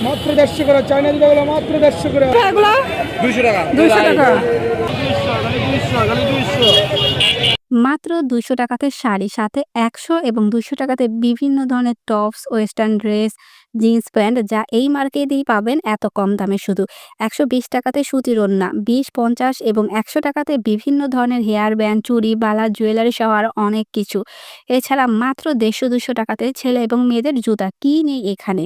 মাত্র 150 করে চায়না জুতাগুলো মাত্র 150 করে। এগুলো 200 টাকা 200 টাকা। 200 মাত্র 200 টাকাতে শাড়ি, সাথে 100 এবং 200 টাকাতে বিভিন্ন ধরনের tops, western dress, jeans pant, যা এই মার্কেটেই পাবেন এত কম দামে। শুধু 120 টাকাতে সুতির ওড়না, 20, 50 এবং 100 টাকাতে বিভিন্ন ধরনের হেয়ার ব্যান্ড, চুড়ি, বালা, জুয়েলারি সহ আরো অনেক কিছু। এছাড়া মাত্র 150-200 টাকাতে ছেলে এবং মেয়েদের জুতা। কি নেই এখানে!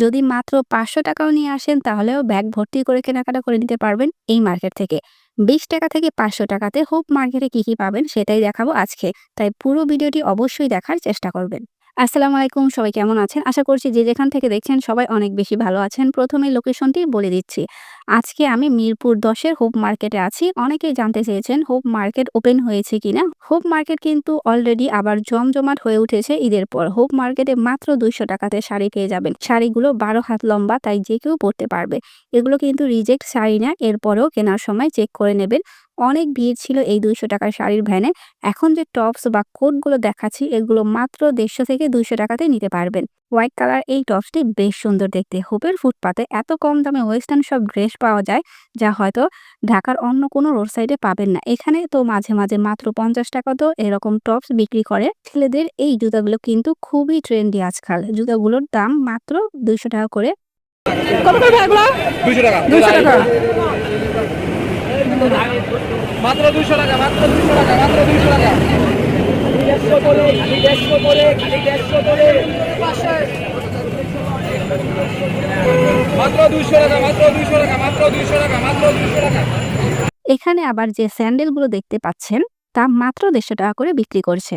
যদি মাত্র 500 টাকাও নিয়ে আসেন তাহলেও ব্যাগ ভর্তি করে কেনাকাটা করে নিতে পারবেন এই মার্কেট থেকে। 20 টাকা থেকে 500 টাকাতে হোপ মার্কেটে কি পাবেন সেটাই দেখাবো আজকে। তাই পুরো ভিডিওটি অবশ্যই দেখার চেষ্টা করবেন। আসসালামু আলাইকুম, সবাই কেমন আছেন? আশা করছি যে যেখান থেকে দেখছেন সবাই অনেক বেশি ভালো আছেন। প্রথমে লোকেশনটি বলে দিচ্ছি। আজকে আমি মিরপুর 10 এর হোপ মার্কেটে আছি। অনেকেই জানতে চেয়েছেন হোপ মার্কেট ওপেন হয়েছে কিনা। হোপ মার্কেট কিন্তু অলরেডি আবার জমজমাট হয়ে উঠেছে ঈদের পর। হোপ মার্কেটে মাত্র 200 টাকাতে শাড়ি পেয়ে যাবেন। শাড়িগুলো 12 হাত লম্বা, তাই যে কেউ পরতে পারবে। এগুলো কিন্তু রিজেক্ট শাড়ি না, এরপরেও কেনার সময় চেক করে নেবেন। অনেক ভিড় ছিল এই 200 টাকার শাড়ির ভ্যানে। এখন যে টপস বা কোটগুলো দেখাচ্ছি এগুলো মাত্র 150 থেকে 200 টাকাতে নিতে পারবেন। হোয়াইট কালার এই টপসটি বেশ সুন্দর দেখতে। হোপের ফুটপাতে এত কম দামে ওয়েস্টার্ন সব ড্রেস পাওয়া যায়, যা হয়তো ঢাকার অন্য কোনো রোড সাইডে পাবেন না। এখানে তো মাঝে মাঝে মাত্র 50 টাকাতেও এরকম টপস বিক্রি করে। ছেলেদের এই জুতাগুলো কিন্তু খুবই ট্রেন্ডি আজকাল। জুতাগুলোর দাম মাত্র 200 টাকা করে। কত করে ভাই এগুলো? 200 টাকা 200 টাকা। মাত্র 200 টাকা মাত্র 200 টাকা মাত্র 200 টাকা 150 করে খালি 150 করে খালি 150 করে মাত্র 200 টাকা মাত্র 200 টাকা মাত্র 200 টাকা মাত্র 200 টাকা। এখানে আবার যে স্যান্ডেলগুলো দেখতে পাচ্ছেন তা মাত্র 150 টাকা করে বিক্রি করছে।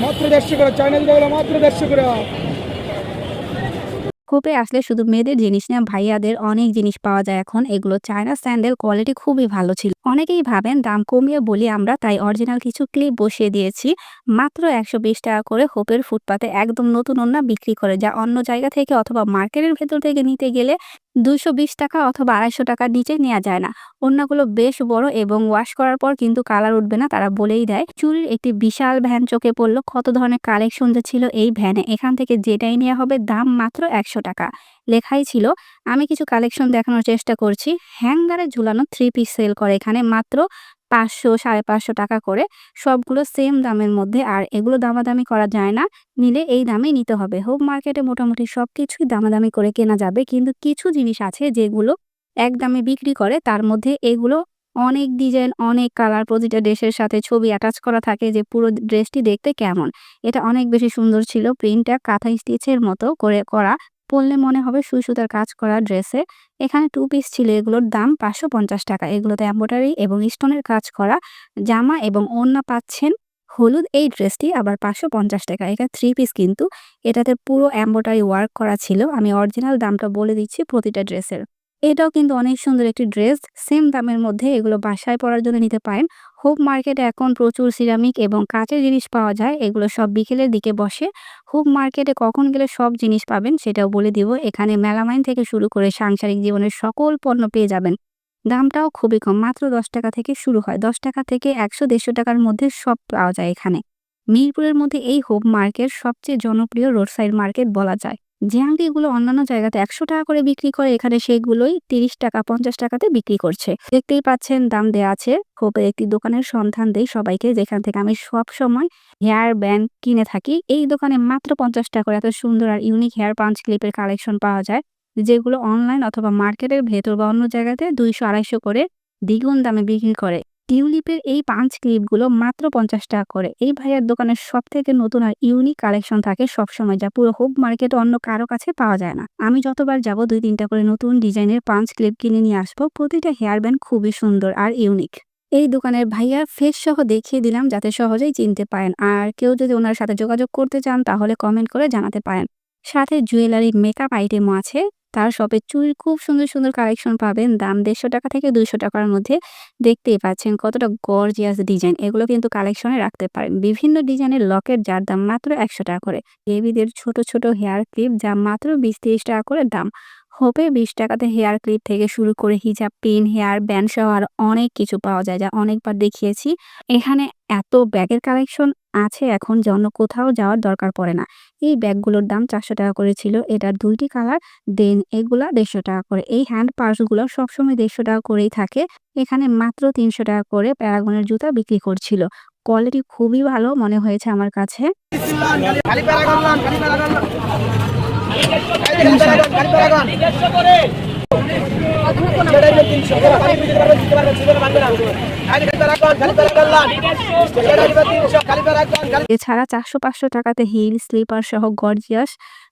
মাত্র 150 করে চায়না জুতাগুলো মাত্র 150 করে। কোপে আসলে শুধু মেয়েদের জিনিস না, ভাইয়াদের অনেক জিনিস পাওয়া যায় এখন। এগুলো চায়না স্যান্ডেল, কোয়ালিটি খুবই ভালো ছিল। অনেকেই ভাবেন দাম কমিয়ে বলি আমরা, তাই অরিজিনাল কিছু ক্লিপ বসিয়ে দিয়েছি। মাত্র 120 টাকা করে হোপের ফুটপাতে একদম নতুন ওড়না বিক্রি করে, যা অন্য জায়গা থেকে অথবা মার্কেটের ভেতর থেকে নিতে গেলে 220 টাকা অথবা 250 টাকার নিচে নেওয়া যায় না। ওড়নাগুলো বেশ বড় এবং ওয়াশ করার পর কিন্তু কালার উঠবে না, তারা বলেই দেয়। চুরির একটি বিশাল ভ্যান চোখে পড়লো। কত ধরনের কালেকশন যে ছিল এই ভ্যানে। এখান থেকে যেটাই নেওয়া হবে দাম মাত্র 100 টাকা লেখাই ছিল। আমি কিছু কালেকশন দেখানোর চেষ্টা করছি। হ্যাঙ্গারে ঝুলানো 3 পিস সেল করে এখানে মাত্র 500, 550 টাকা করে। সবগুলো সেম দামের মধ্যে, আর এগুলো দামাদামি করা যায় না। নিলে এই দামেই নিতে হবে। হোপ মার্কেটে মোটামুটি সবকিছুই দামাদামি করে কেনা যাবে, কিন্তু কিছু জিনিস আছে যেগুলো এক দামে বিক্রি করে। তার মধ্যে এগুলো অনেক ডিজাইন, অনেক কালার, প্রতিটা ড্রেসের সাথে ছবি অ্যাটাচ করা থাকে যে পুরো ড্রেসটি দেখতে কেমন। এটা অনেক বেশি সুন্দর ছিল। প্রিন্টটা কাঁথা স্টিচের মতো করে করা। পরলে মনে হবে সুই সুতার কাজ করা ড্রেসে। এখানে 2 পিস ছিল, এগুলোর দাম 550 টাকা। এগুলোতে এমব্রয়ডারি এবং স্টোনের কাজ করা জামা এবং ওড়না পাচ্ছেন। হলুদ এই ড্রেসটি আবার 550 টাকা। এটা 3 পিস কিন্তু এটাতে পুরো এমব্রয়ডারি ওয়ার্ক করা ছিল। আমি অরিজিনাল দামটা বলে দিচ্ছি প্রতিটা ড্রেসের। এটাও কিন্তু অনেক সুন্দর একটি ড্রেস, সেম দামের মধ্যে। এগুলো বাসায় পরার জন্য নিতে পারেন। হোপ মার্কেটে এখন প্রচুর সিরামিক এবং কাঁচের জিনিস পাওয়া যায়। এগুলো সব বিকেলের দিকে বসে। হোপ মার্কেটে কখন গেলে সব জিনিস পাবেন সেটাও বলে দিব। এখানে মেলামাইন থেকে শুরু করে সাংসারিক জীবনের সকল পণ্য পেয়ে যাবেন। দামটাও খুবই কম, মাত্র 10 টাকা থেকে শুরু হয়। 10 টাকা থেকে 100-150 টাকার মধ্যে সব পাওয়া যায় এখানে। মিরপুরের মধ্যে এই হোপ মার্কেট সবচেয়ে জনপ্রিয় রোড সাইড মার্কেট বলা যায়। যে আংটিগুলো অন্যান্য জায়গাতে 100 টাকা করে বিক্রি করে, এখানে সেগুলোই 30 টাকা 50 টাকাতে বিক্রি করছে। দেখতেই পাচ্ছেন দাম দেয়া আছে। হোপের একটি দোকানের সন্ধান দেই সবাইকে, যেখান থেকে আমি সব সময় হেয়ার ব্যান্ড কিনে থাকি। এই দোকানে মাত্র 50 টাকা করে এত সুন্দর আর ইউনিক হেয়ার পাঞ্চ ক্লিপের কালেকশন পাওয়া যায়, যেগুলো অনলাইন অথবা মার্কেটের ভেতর বা অন্য জায়গাতে 200-250 করে দ্বিগুণ দামে বিক্রি করে। টিউলিপের এই পাঞ্চ ক্লিপগুলো মাত্র 50 টাকা করে। এই ভাইয়ার দোকানের সবথেকে নতুন আর ইউনিক কালেকশন থাকে সবসময়, যা পুরো হোপ মার্কেটে অন্য কারো কাছে পাওয়া যায় না। আমি যতবার যাব 2-3টা করে নতুন ডিজাইনের পাঞ্চ ক্লিপ কিনে নিয়ে আসবো। প্রতিটা হেয়ার ব্যান্ড খুবই সুন্দর আর ইউনিক। এই দোকানের ভাইয়ার ফেস সহ দেখিয়ে দিলাম যাতে সহজেই চিনতে পারেন। আর কেউ যদি ওনার সাথে যোগাযোগ করতে চান তাহলে কমেন্ট করে জানাতে পারেন। সাথে জুয়েলারি, মেকআপ আইটেমও আছে। তার শপে চুড়ির খুব সুন্দর সুন্দর কালেকশন পাবেন। দাম 150 টাকা থেকে 200 টাকার মধ্যে। দেখতেই পাচ্ছেন কতটা গর্জিয়াস ডিজাইন। এগুলো কিন্তু কালেকশনে রাখতে পারেন। বিভিন্ন ডিজাইনের লকেট, যার দাম মাত্র 100 টাকা করে। বেবিদের ছোট ছোট হেয়ার ক্লিপ, যা মাত্র 20-30 টাকা করে দাম। হোপে 20 টাকাতে হেয়ার ক্লিপ থেকে শুরু করে হিজাব পিন, হেয়ার ব্যান্ড সহ আরো অনেক কিছু পাওয়া যায়, যা অনেকবার দেখিয়েছি। এখানে এত ব্যাগের কালেকশন আছে এখন যে অন্য কোথাও যাওয়ার দরকার পড়ে না। এই ব্যাগগুলোর দাম 400 টাকা করে ছিল। এটার ২ টি কালার, দেন এগুলা 150 টাকা করে। এই হ্যান্ড পার্সগুলো সবসময় 150 টাকা করেই থাকে। এখানে মাত্র 300 টাকা করে প্যারাগনের জুতা বিক্রি করছিল। কোয়ালিটি খুবই ভালো মনে হয়েছে আমার কাছে। খালি প্যারাগন লন, খালি প্যারাগন লন। খালি প্যারাগন, খালি প্যারাগন। 150 করে। সেটাই তো 300 করে পানি দিতে পারবে, দিতে পারবে, দিতে পারবে না। খালি প্যারাগন, খালি প্যারাগন লন। সেটাই তো 300, খালি প্যারাগন, খালি। এছাড়া 400-500 টাকাতে হিল, স্লিপার সহ গর্জিয়াস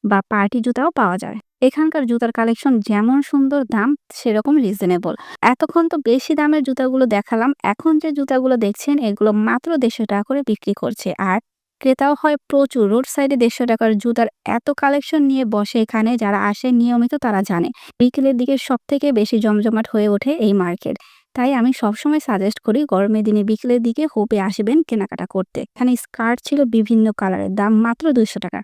বা পার্টি জুতাও পাওয়া যায়। এখানকার জুতার কালেকশন যেমন সুন্দর, দাম সেরকম রিজনেবল। এতক্ষণ তো বেশি দামের জুতাগুলো দেখালাম। এখন যে জুতাগুলো দেখছেন এগুলো মাত্র 150 টাকা করে বিক্রি করছে। আর ক্রেতাও হয় প্রচুর। রোড সাইডে 150 টাকার জুতার এত কালেকশন নিয়ে বসে এখানে, যারা আসে নিয়মিত তারা জানে। বিকেলের দিকে সবথেকে বেশি জমজমাট হয়ে ওঠে এই মার্কেট। তাই আমি সবসময় সাজেস্ট করি গরমের দিনে বিকেলের দিকে হোপে আসবেন কেনাকাটা করতে। এখানে স্কার্ট ছিল বিভিন্ন কালারের, দাম মাত্র 200 টাকা।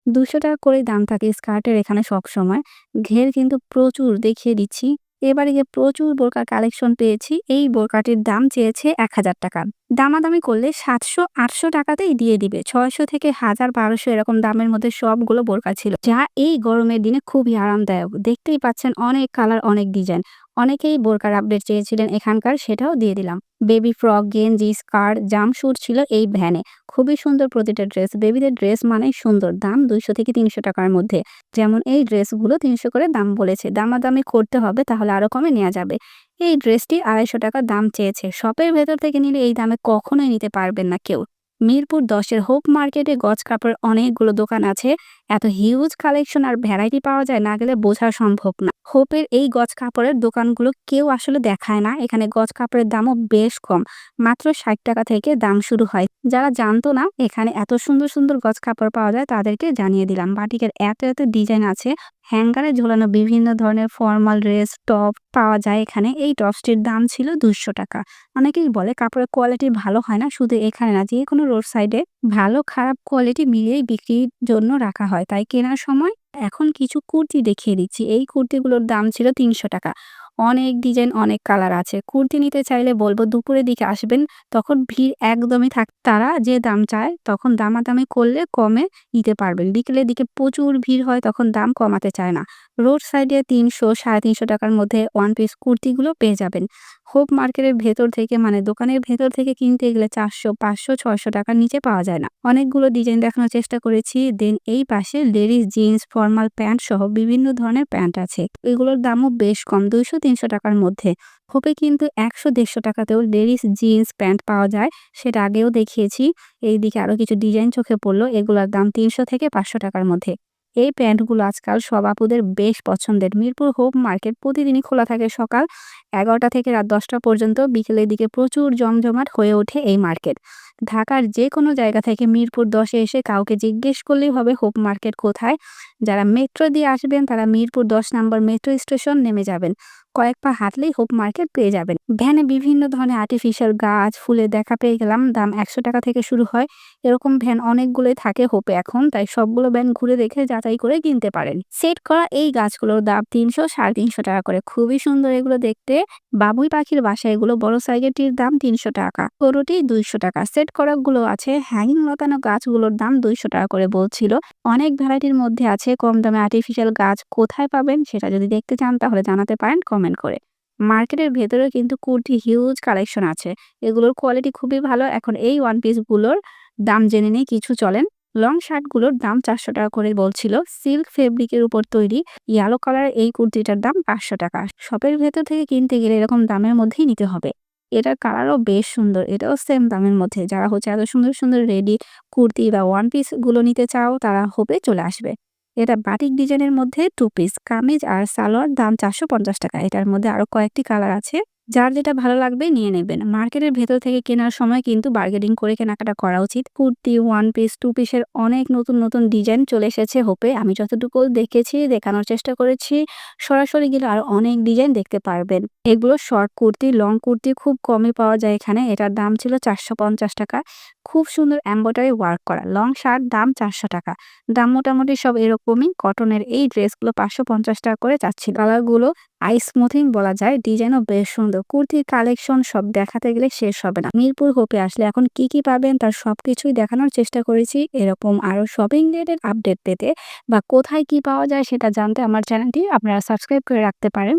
200 টাকা করেই দাম থাকে স্কার্টের এখানে সবসময়। ঘের কিন্তু প্রচুর, দেখিয়ে দিচ্ছি। এবারে গিয়ে প্রচুর বোরকার কালেকশন পেয়েছি। এই বোরকাটির দাম চেয়েছে 1000 টাকা। দামাদামি করলে 700-800 টাকাতেই দিয়ে দিবে। 600 থেকে 1000-1200 এরকম দামের মধ্যে সবগুলো বোরকা ছিল, যা এই গরমের দিনে খুবই আরামদায়ক। দেখতেই পাচ্ছেন অনেক কালার, অনেক ডিজাইন। অনেকেই বোরকার আপডেট চেয়েছিলেন এখানকার, সেটাও দিয়ে দিলাম। বেবি ফ্রক, গেঞ্জি, স্কার্ট, জাম্পস্যুট ছিল এই ভ্যানে। খুবই সুন্দর প্রতিটা ড্রেস। বেবিদের ড্রেস মানেই সুন্দর। দাম 200 থেকে 300 টাকার মধ্যে। যেমন এই ড্রেসগুলো 300 করে দাম বলেছে। দামাদামি করতে হবে, তাহলে আরো কমে নেওয়া যাবে। এই ড্রেসটি 250 টাকা দাম চেয়েছে। শপের ভেতর থেকে নিলে এই দামে কখনোই নিতে পারবেন না কেউ। মিরপুর 10-এর হোপ মার্কেটে গজ কাপড়ের অনেকগুলো দোকান আছে। এত হিউজ কালেকশন আর ভ্যারাইটি পাওয়া যায়, না গেলে বোঝা সম্ভব না। হোপের এই গজ কাপড়ের দোকানগুলো কেউ আসলে দেখায় না। এখানে গজ কাপড়ের দামও বেশ কম, মাত্র 60 টাকা থেকে দাম শুরু হয়। যারা জানতো না এখানে এত সুন্দর সুন্দর গজ কাপড় পাওয়া যায়, তাদেরকে জানিয়ে দিলাম। বাটিকের এত এত ডিজাইন আছে। হ্যাঙ্গারে ঝোলানো বিভিন্ন ধরনের ফর্মাল ড্রেস, টপ পাওয়া যায় এখানে। এই টপসটির দাম ছিল 200 টাকা। অনেকেই বলে কাপড়ের কোয়ালিটি ভালো হয় না। শুধু এখানে না, যে কোনো রোড সাইডে ভালো খারাপ কোয়ালিটি মিলিয়েই বিক্রির জন্য রাখা হয়। তাই কেনার সময় এখন কিছু কুর্তি দেখিয়ে দিচ্ছি। এই কুর্তিগুলোর দাম ছিল 300 টাকা। অনেক ডিজাইন, অনেক কালার আছে। কুর্তি নিতে চাইলে বলবো দুপুরের দিকে আসবেন, তখন ভিড় একদমই তারা যে দাম চায় তখন দামাদামি করলে কমে নিতে পারবেন। বিকেলের দিকে প্রচুর ভিড় হয়, তখন দাম কমাতে চায় না। রোড সাইডে 300-350 টাকার মধ্যে ওয়ান পিস কুর্তিগুলো পেয়ে যাবেন। হোপ মার্কেটের ভেতর থেকে, মানে দোকানের ভেতর থেকে কিনতে গেলে 400, 500, 600 টাকার নিচে পাওয়া যায় না। অনেকগুলো ডিজাইন দেখানোর চেষ্টা করেছি। দেন এই পাশে লেডিস জিন্স, ফর্মাল প্যান্ট সহ বিভিন্ন ধরনের প্যান্ট আছে। এগুলোর দামও বেশ কম, 200-300 টাকার মধ্যে। হোপে কিন্তু 100-150 টাকাতেও লেডিস জিন্স প্যান্ট পাওয়া যায়, সেটা আগেও দেখিয়েছি। এইদিকে আরো কিছু ডিজাইন চোখে পড়লো। এগুলোর দাম 300 থেকে 500 টাকার মধ্যে। এই প্যান্টগুলো আজকাল সব আপুদের বেশ পছন্দের। মিরপুর হোপ মার্কেট প্রতিদিনই খোলা থাকে সকাল 11টা থেকে রাত 10টা পর্যন্ত। বিকেলের দিকে প্রচুর জমজমাট হয়ে ওঠে এই মার্কেট। ঢাকার যে কোনো জায়গা থেকে মিরপুর 10-এ এসে কাউকে জিজ্ঞেস করলেই হবে হোপ মার্কেট কোথায়। যারা মেট্রো দিয়ে আসবেন তারা মিরপুর 10 নম্বর মেট্রো স্টেশন নেমে যাবেন। কয়েক পা হাঁটলেই হোপ মার্কেট পেয়ে যাবেন। ভ্যানে বিভিন্ন ধরনের আর্টিফিশিয়াল গাছ, ফুলের দেখা পেয়ে গেলাম। দাম 100 টাকা থেকে শুরু হয়। এরকম ভ্যান অনেকগুলোই থাকে হোপে এখন, তাই সবগুলো ভ্যান ঘুরে দেখে যাচাই করে কিনতে পারেন। সেট করা এই গাছগুলোর দাম 300-350 টাকা করে। খুবই সুন্দর এগুলো দেখতে। বাবুই পাখির বাসা এগুলো। বড় সাইজেরটির দাম 300 টাকা, ছোটটি 200 টাকা। সেট করা গুলো আছে। হ্যাঙ্গিং লতানো গাছগুলোর দাম 200 টাকা করে বলছিল। অনেক ভ্যারাইটির মধ্যে আছে কম দামে আর্টিফিশিয়াল গাছ। কোথায় পাবেন সেটা যদি দেখতে চান তাহলে জানাতে পারেন কমেন্ট করে। মার্কেটের ভেতরে কিন্তু কুর্তি হিউজ কালেকশন আছে। এগুলোর কোয়ালিটি খুবই ভালো। এখন এই ওয়ান পিস গুলোর দাম জেনে নিই কিছু, চলেন। লং শার্টগুলোর দাম 400 টাকা করে বলছিল। সিল্ক ফেব্রিকের উপর তৈরি ইয়েলো কালার এই কুর্তিটার দাম 500 টাকা। শপের ভেতর থেকে কিনতে গেলে এরকম দামের মধ্যেই নিতে হবে। এটার কালারও বেশ সুন্দর, এটাও সেম দামের মধ্যে। যারা হচ্ছে এত সুন্দর সুন্দর রেডি কুর্তি বা ওয়ান পিস গুলো নিতে চাও তারা হোপে চলে আসবে। এটা বাটিক ডিজাইনের মধ্যে 2 পিস কামিজ আর সালোয়ার, দাম 450 টাকা। এটার মধ্যে আরো কয়েকটি কালার আছে। যার যেটা ভালো লাগবে নিয়ে নেবেন। মার্কেটের ভেতর থেকে কেনার সময় কিন্তু বার্গেনিং করে কেনাকাটা করা উচিত। কুর্তি, ওয়ান পিস, টু পিসের অনেক নতুন ডিজাইন চলে এসেছে হোপে। আমি যতটুকু দেখেছি, দেখানোর চেষ্টা করেছি। সরাসরি গেলে আরো অনেক ডিজাইন দেখতে পারবেন। এগুলো শর্ট কুর্তি, লং কুর্তি খুব কমই পাওয়া যায় এখানে। এটার দাম ছিল ৳৪৫০। খুব সুন্দর এমব্রয়ডারি ওয়ার্ক করা। লং শার্ট দাম ৳৪০০। দাম মোটামুটি সব এরকমই। কটনের এই ড্রেসগুলো ৳৫৫০ করে চাচ্ছিল। কালারগুলো আই স্মুথিং বলা যায়, ডিজাইনও বেশ সুন্দর। কুর্তির কালেকশন সব দেখাতে গেলে শেষ হবে না। মিরপুর হোপে আসলে এখন কি পাবেন তার সবকিছুই দেখানোর চেষ্টা করেছি। এরকম আরো শপিং রিলেটেড আপডেট পেতে বা কোথায় কি পাওয়া যায় সেটা জানতে আমার চ্যানেলটি আপনারা সাবস্ক্রাইব করে রাখতে পারেন।